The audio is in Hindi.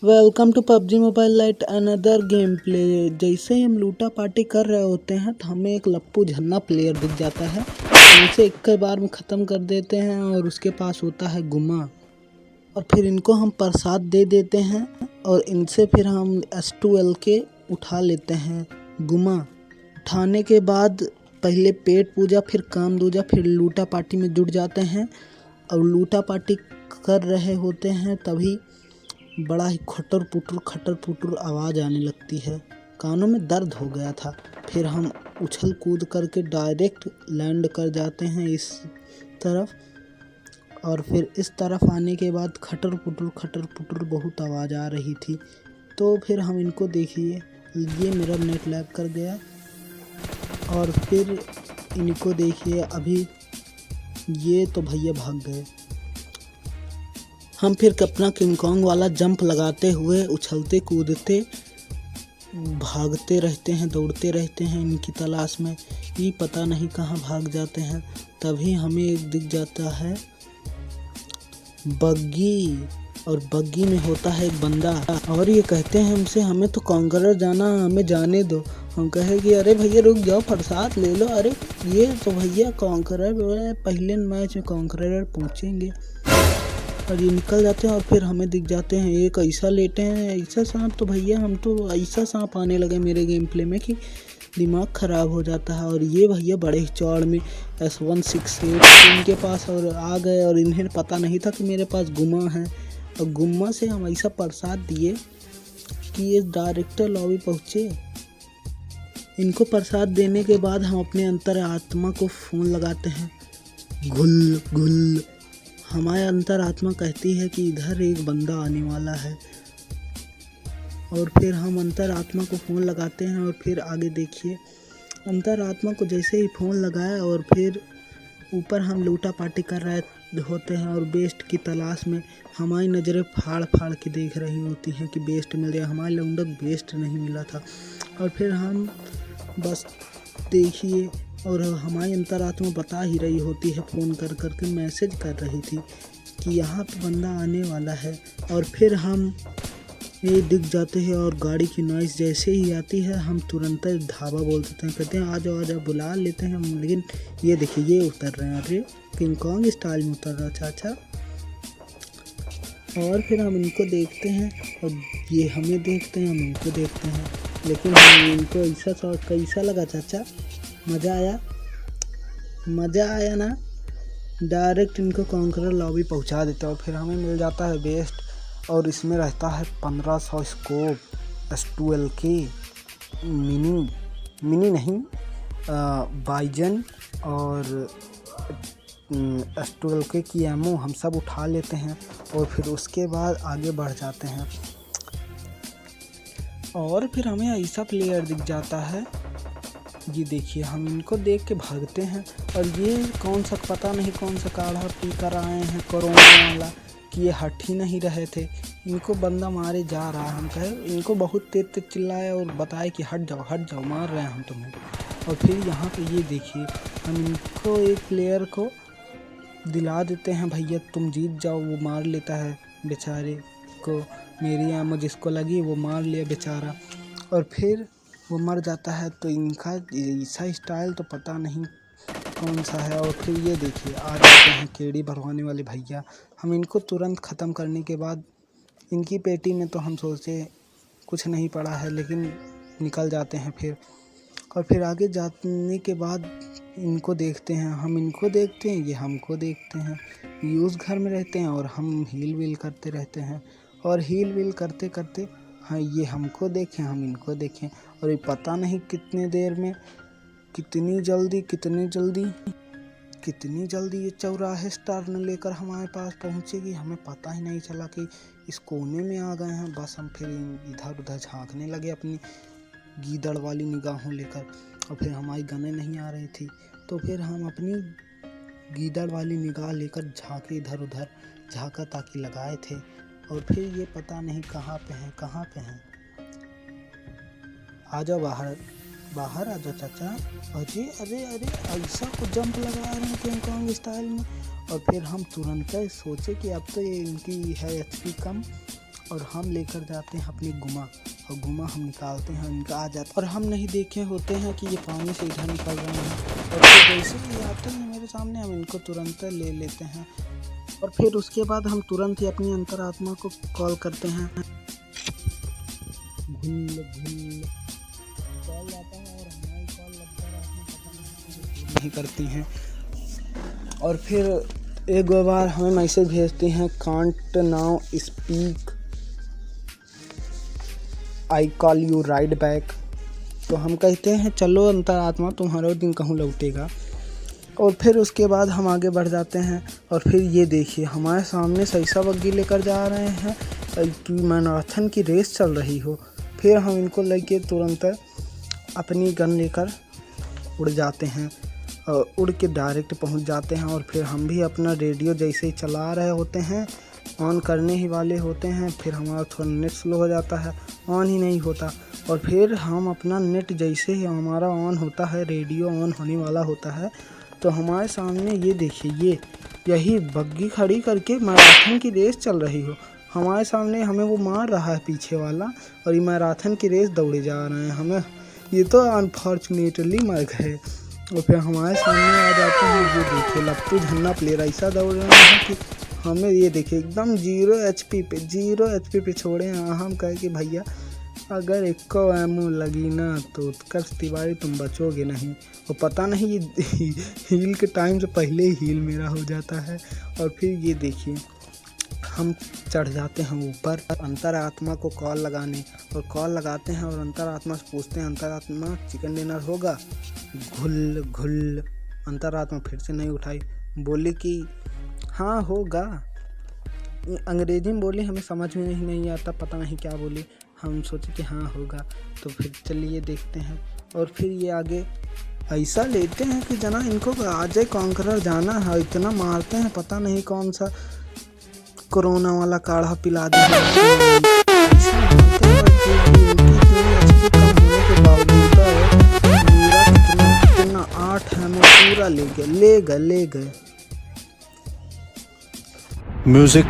Welcome to PUBG mobile lite another game play. जैसे ही हम लूटा पार्टी कर रहे होते हैं तो हमें एक लप्पू झन्ना प्लेयर दिख जाता है। इसे एक के बार में ख़त्म कर देते हैं और उसके पास होता है गुमा, और फिर इनको हम प्रसाद दे देते हैं और इनसे फिर हम S2LK उठा लेते हैं। गुमा उठाने के बाद पहले पेट पूजा, फिर काम दूजा, फिर लूटा पार्टी में जुट जाते हैं। और लूटा पार्टी कर रहे होते हैं तभी बड़ा ही खटर पुटर आवाज़ आने लगती है। कानों में दर्द हो गया था। फिर हम उछल कूद करके डायरेक्ट लैंड कर जाते हैं इस तरफ, और फिर इस तरफ आने के बाद खटर पुटर बहुत आवाज़ आ रही थी। तो फिर हम इनको देखिए, ये मेरा नेट लैग कर गया। और फिर इनको देखिए, अभी ये तो भैया भाग गए। हम फिर अपना किंग कॉन्ग वाला जंप लगाते हुए उछलते कूदते भागते रहते हैं, दौड़ते रहते हैं इनकी तलाश में। ये पता नहीं कहाँ भाग जाते हैं। तभी हमें एक दिख जाता है बग्गी, और बग्गी में होता है एक बंदा, और ये कहते हैं हमसे, हमें तो कॉन्करर जाना, हमें जाने दो। हम कहे कि अरे भैया रुक जाओ, प्रसाद ले लो। अरे ये तो भैया कॉन्करर, पहले मैच में कॉन्करर पहुँचेंगे। और ये निकल जाते हैं और फिर हमें दिख जाते हैं एक ऐसा लेटे हैं, ऐसा सांप। तो भैया हम तो ऐसा सांप आने लगे मेरे गेम प्ले में कि दिमाग ख़राब हो जाता है। और ये भैया बड़े ही चौड़ में S168 इनके पास और आ गए, और इन्हें पता नहीं था कि मेरे पास गुमा है। और गुम्मा से हम ऐसा प्रसाद दिए कि ये डायरेक्टर लॉबी पहुँचे। इनको प्रसाद देने के बाद हम अपने अंतर आत्मा को फ़ोन लगाते हैं। घुल घुल, हमारे अंतर आत्मा कहती है कि इधर एक बंदा आने वाला है। और फिर हम अंतर आत्मा को फ़ोन लगाते हैं, और फिर आगे देखिए, अंतर आत्मा को जैसे ही फ़ोन लगाया और फिर ऊपर हम लूटा पार्टी कर रहे होते हैं और बेस्ट की तलाश में हमारी नज़रें फाड़ के देख रही होती हैं कि बेस्ट मिल गया। हमारे लौंडक बेस्ट नहीं मिला था। और फिर हम बस देखिए, और हमारी अंतरात्मा बता ही रही होती है, फ़ोन कर के मैसेज कर रही थी कि यहाँ पे बंदा आने वाला है। और फिर हम ये दिख जाते हैं, और गाड़ी की नॉइज़ जैसे ही आती है हम तुरंत ढाबा बोल देते हैं, कहते हैं आ जाओ बुला लेते हैं हम। लेकिन ये देखिए, ये उतर रहे हैं, अरे किंग कॉन्ग स्टाइल में उतर रहा चाचा। और फिर हम इनको देखते हैं, और ये हमें देखते हैं, हम इनको देखते हैं। लेकिन इनको ऐसा कैसा लगा चाचा? मज़ा आया ना? डायरेक्ट इनको कॉन्करर लॉबी पहुंचा देता है। और फिर हमें मिल जाता है बेस्ट, और इसमें रहता है 1500 स्कोप, S2LK मिनी नहीं, बाइजन और S2LK की एमओ हम सब उठा लेते हैं। और फिर उसके बाद आगे बढ़ जाते हैं, और फिर हमें ऐसा प्लेयर दिख जाता है। ये देखिए, हम इनको देख के भागते हैं, और ये कौन सा पता नहीं कौन सा काढ़ा पी कर आए हैं कोरोना वाला, कि ये हट ही नहीं रहे थे। इनको बंदा मारे जा रहा है। हम कहे, इनको बहुत तेज चिल्लाए और बताए कि हट जाओ, मार रहे हैं हम तुम्हें। और फिर यहाँ पे ये देखिए, हम इनको एक प्लेयर को दिला देते हैं, भैया तुम जीत जाओ। वो मार लेता है बेचारे को, मेरी आमो जिसको लगी वो मार लिया बेचारा, और फिर वो मर जाता है। तो इनका ऐसा स्टाइल तो पता नहीं कौन सा है। और फिर ये देखिए, आ जाते हैं केड़ी भरवाने वाले भैया। हम इनको तुरंत ख़त्म करने के बाद इनकी पेटी में तो हम सोचे कुछ नहीं पड़ा है, लेकिन निकल जाते हैं फिर। और फिर आगे जाने के बाद इनको देखते हैं, हम इनको देखते हैं, ये हमको देखते हैं। ये उस घर में रहते हैं और हम हील वील करते रहते हैं, और हील वील करते हाँ, ये हमको देखें, हम इनको देखें। और ये पता नहीं कितने देर में, कितनी जल्दी ये चौराहे स्टार न लेकर हमारे पास पहुँचेगी। हमें पता ही नहीं चला कि इस कोने में आ गए हैं। बस हम फिर इधर उधर झांकने लगे अपनी गीदड़ वाली निगाहों लेकर, और फिर हमारी गनें नहीं आ रही थी। तो फिर हम अपनी गीदड़ वाली निगाह लेकर झांके, इधर उधर झांका ताकि लगाए थे। और फिर ये पता नहीं कहाँ पे हैं। आ जाओ बाहर आ जाओ चाचा। अरे ऐसा को जंप लगा रहे हैं किंग कॉन्ग स्टाइल में। और फिर हम तुरंत सोचे कि अब तो ये इनकी है HP कम, और हम लेकर जाते हैं अपनी गुमा, और गुमा हम निकालते हैं, इनका आ जाता और हम नहीं देखे होते हैं कि ये पानी से इधर निकल रहे हैं। और फिर जैसे ही आते हैं मेरे सामने हम इनको तुरंत ले लेते हैं। और फिर उसके बाद हम तुरंत ही अपनी अंतरात्मा को कॉल करते हैं। घुल घुल कॉल आता है और हमारी कॉल नहीं करती हैं। और फिर एक बार हमें मैसेज भेजती हैं, can't now speak, I call you right back. तो हम कहते हैं चलो अंतरात्मा तुम्हारा दिन कहूँ लौटेगा। और फिर उसके बाद हम आगे बढ़ जाते हैं। और फिर ये देखिए हमारे सामने सैसा बग्गी लेकर जा रहे हैं कि मैराथन की रेस चल रही हो। फिर हम इनको लेके तुरंत अपनी गन लेकर उड़ जाते हैं, उड़ के डायरेक्ट पहुंच जाते हैं। और फिर हम भी अपना रेडियो जैसे ही चला रहे होते हैं, ऑन करने ही वाले होते हैं, फिर हमारा थोड़ा नेट स्लो हो जाता है, ऑन ही नहीं होता। और फिर हम अपना नेट जैसे ही हमारा ऑन होता है, रेडियो ऑन होने वाला होता है, तो हमारे सामने ये देखिए यही बग्गी खड़ी करके मैराथन की रेस चल रही हो। हमारे सामने हमें वो मार रहा है पीछे वाला, और ये मैराथन की रेस दौड़े जा रहे हैं। हमें ये तो अनफॉर्चुनेटली मर गए। और फिर हमारे सामने आ जाते हैं, ये देखिए लप्पू झन्ना प्लेयर ऐसा दौड़ रहे हैं कि हमें ये देखिए एकदम 0 HP पे छोड़े हैं। हम कहे कि भैया अगर एक एमओ लगी ना तो उत्कर्ष तिवारी तुम बचोगे नहीं। और पता नहीं ये हील के टाइम से पहले ही हील मेरा हो जाता है। और फिर ये देखिए हम चढ़ जाते हैं ऊपर अंतरात्मा को कॉल लगाने, और कॉल लगाते हैं और अंतरात्मा से पूछते हैं, अंतरात्मा चिकन डिनर होगा? घुल घुल। अंतरात्मा फिर से नहीं उठाई, बोली कि हाँ होगा। अंग्रेजी में बोली, हमें समझ में नहीं आता, पता नहीं क्या बोली। हम सोचे कि हाँ होगा, तो फिर चलिए देखते हैं। और फिर ये आगे ऐसा लेते हैं कि जना इनको अजय कॉन्करर जाना है, इतना मारते हैं, पता नहीं कौन सा कोरोना वाला काढ़ा पिला दिया। कितना 8 है, मैं पूरा ले गए। म्यूजिक